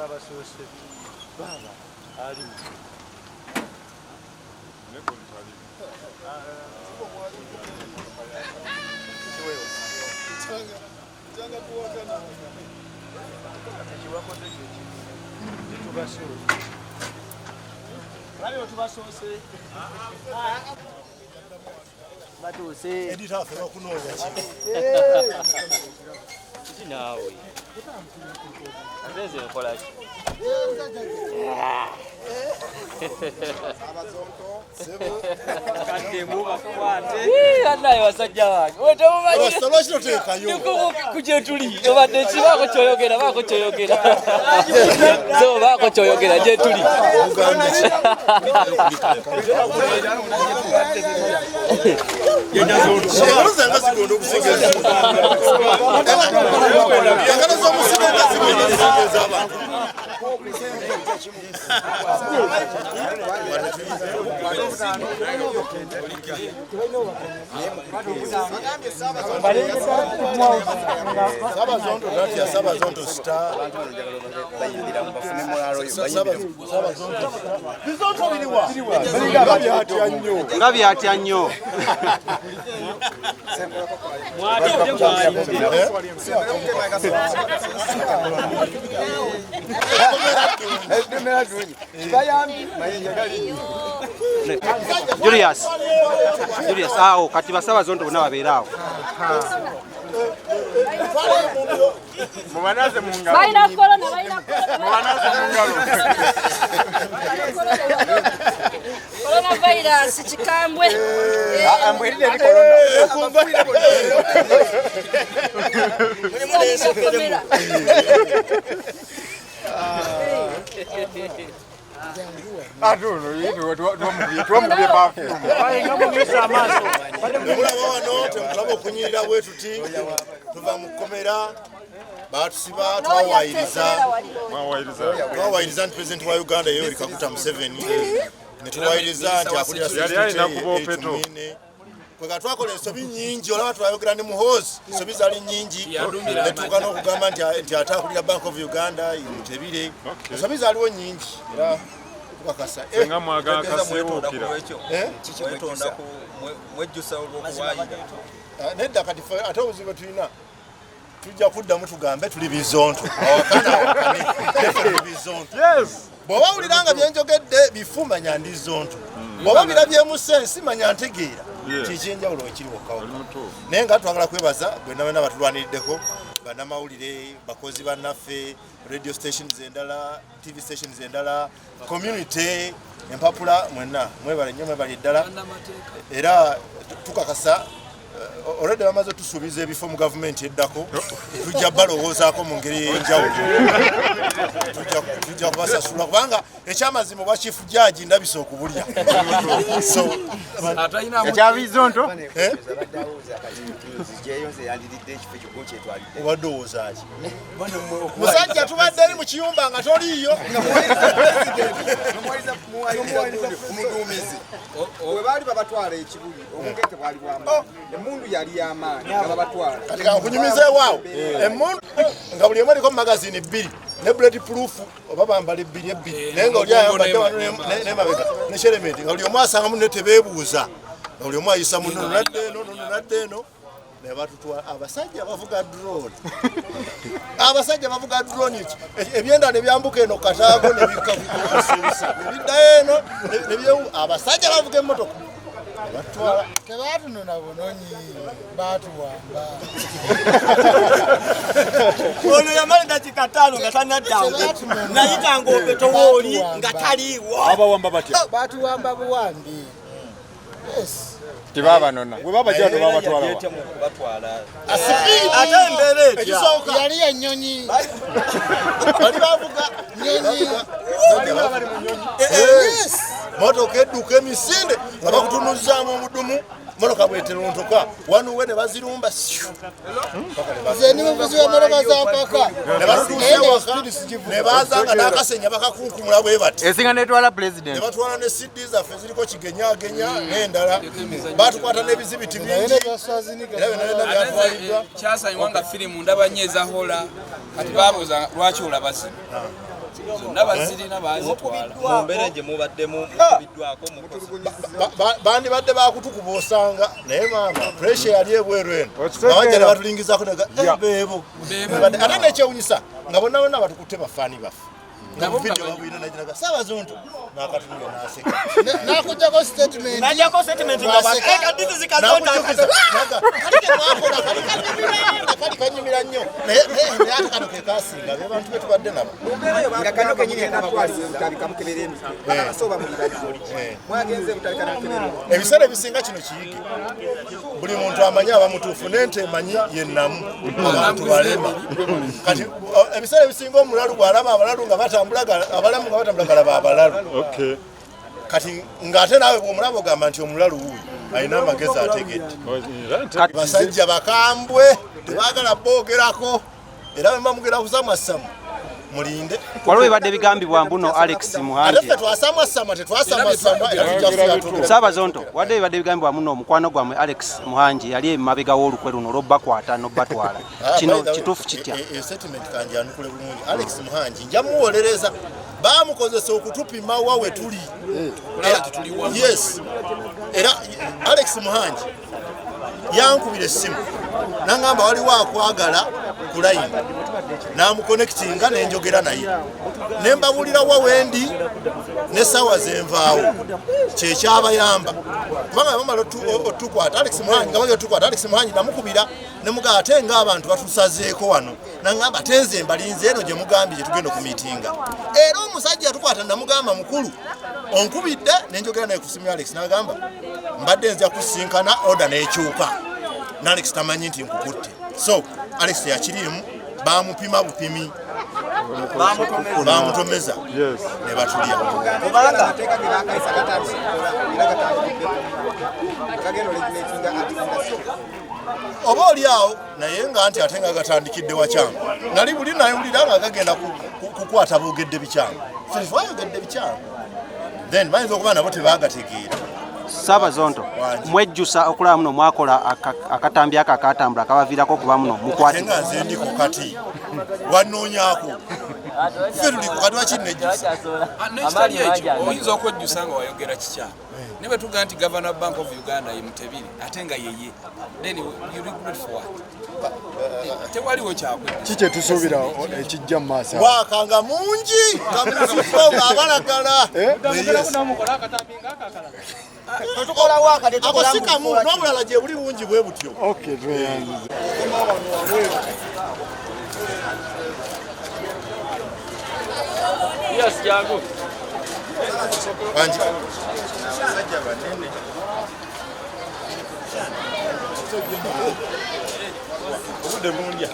baba sose baba ali neko ntali wewe changa kuwakana chiwako ndeje tubasoro radio tubasose batuse editor afero kunoya nawe andeze kola kande muba kwate anayo wasajja wange wetomumanye wasaloshi totekayo kujetuli obadde kibako kyoyogera bako kyoyogera so bako kyoyogera jetuli Sabazondo star ngabi atya nnyo Julius awo kati basaba zondo bonna babeeraawo mubanaze mungalo baina corona mubanaze mungalo coronavirus chikambwe ambwelide ni corona kumbalira aduno yitu tuamubye bafu ngabongesa amaso mulaba wano temulaba okunyirira bwetuti tuva mu komera batusiba twawayiriza nti president wa Uganda Yoweri Kaguta Museveni netwawayiriza nti akulira sisiteme kwega twakola ensobi nyingi olaba twayogera ne muhozi ensobi zali nyingi netuuka n'okugamba nti ate akulira Bank of Uganda Mutebire ensobi zaliwo nyingi era tukakasa nga mwagala kasebuukira kiki mwetondaku mwejjusa olw'okuwaayira nedda kati ate obuzibu tulina tujja kuddamu tugambe tuli bizonto bw'oba wuliranga byenjogedde bifumanya ndi zonto bw'oba birabyemu sensi manya ntegeera kikyenjawulo ekiri wokkawo naye nga twagala kwebaza bwenna bena batulwaniriddeko bannamawulire bakozi bannaffe radio stations endala tv stations endala community empapula mwenna mwebale nnyo mwebale eddala era tukakasa already bamaze tusuubiza ebifo mu gavumenti eddako tujja balowoozaako mu ngeri y'enjawulo tujja kubasasula kubanga ekyamazima obwa chief judge ndabisa okubulya ekyabizonto obadde owoozaaki musajja tubadde eri mu kiyumba nga toliiyo webaali babatwala ekibuli omugete bwali bwama emundu yali y'amaanyi nga babatwala kati kakunyumizeewaawo emundu nga buli emu eriko mu magazini 2 ne bullet proof oba bambala 2 naye nga oli ayambadde wano nemabega ne sherementi nga buli omu asangamu ne tebeebuuza nga buli omu ayisa muno nonadde eno ne batutwala abasajja bavuga drone ebyenda ne byambuka eno kataago ne bikakukusuusa ne biddayo eno abasajja bavuga emmotoka batwala tebatunona bunonyi batuwamba ono yamala dakika 5 nga tanaddawo nayitanga opetowooli nga taliiwo abawamba batya batuwamba buwambi tebabanona bwe babajja babatwala ate embeera etya yali ennyonyi bali bavuga nyonyi motoka edduka emisinde nga bakutunuzaamu omudumu motoka bweterontoka wanuwe ne bazirumba nze ni muvuzi w'emmotoka za mpaka ne bazanga n'akasenya bakakunkumula bwe bati esinga netwala president ne batwala ne CD zaffe ziriko kigenyagenya n'endala batukwata n'ebizibiti bingi kyasanywa nga firimu ndaba nnyo ezahola kati babuuza lwaki olabasi Nabazirina bazitwala. Mbere gye mubaddemu mukubiddwako bandi badde bakutukuba osanga naye maama pressure yali ebweru eno abajja ne batulingizako beebo ate nekyewunyisa nga bonna bonna batukutte bafaani baffe video babwina najiraga Sabazonto nakatunula naseka nakujjako statement najjako statement nga bakeka dizi zikazota kali kanyumira nnyo naye ate kano ke kasinga be bantu betubadde nabo nga kano kenyini akatwaliza butabika mukebera emi abasoba mulibali mwagenze butabika mukebera ebiseera ebisinga kino kiyige buli muntu amanyi abamutuufu nente emanyi yennamu abantu balema kati ebiseera ebisinga omulalu bw'alaba abalalu nga abalamu nga batambula galaba abalalu kati ng'ate naawe bw'omulaba ogamba nti omulalu wuuyo alina amagezi ategedde basajja bakambwe tebaagala boogerako era bwe bamugera kusamwasamu mulinde waliwo ebadde bigambibwa mbuno Alex Muhangi ate ffe twasamwasama tetwasamwasama era tujja Sabazonto wadde ebadde bigambibwa muno omukwano gwammwe Alex Muhangi yali emabega w'olukwe luno olw'obbakwata n'obbatwala kino kituufu kitya settlement kange anukule bulungi Alex Muhangi nja muwolereza bamukozesa okutupima wa we tuli yes era Alex Muhangi yankubira essimu nangamba waliwo akwagala ku line namuconnectinga nenjogera naye nembabulira wa wendi ne sawa zenvaawo kyekyabayamba kubanga bamala otukwata Alex Muhangi nga otukwata Alex Muhangi namukubira nemugaa ate ng'abantu batusazeeko wano nangamba tenze mbalinze eno gye mugambye gye tugenda ku miitinga era omusajja yatukwata namugamba mukulu onkubidde nenjogera naye ku simu ya Alex nagamba mbadde nzija kusinkana oda n'ekyuka na Alex tamanyi nti nkukutte so Alex yakirimu bamupima bupimi bamutomeza ne batulya kubanga ateeka gebakaisa gatandikira era kagendo leginetinga oba oli awo naye nga nti ate nga gatandikidde wakyangu nali buli nayewulira nga gagenda kukwata boogedde bikyangu twayogedde bikyangu then bayinza okuba nabo tebagategeera Sabazonto mwejjusa okulaba muno mwakola akatambi ako akatambula akabaviirako okuba muno mukwati nga nze ndiko kati wanoonyako ffe tuliko kati wakinnejjusa oyinza okwejjusa nga wayogera kikyamu ne bwe tugaa nti Governor Bank of Uganda ye Mutebiri ate nga yeye then you regret for what tewaliwo kyakwedda kiki tusuubira ekijja mu maaso wakanga mungi nga musifo ng'abalagala akosikamu n'obulala gye buli bungi bwe butyo abasajja banene obudde bundya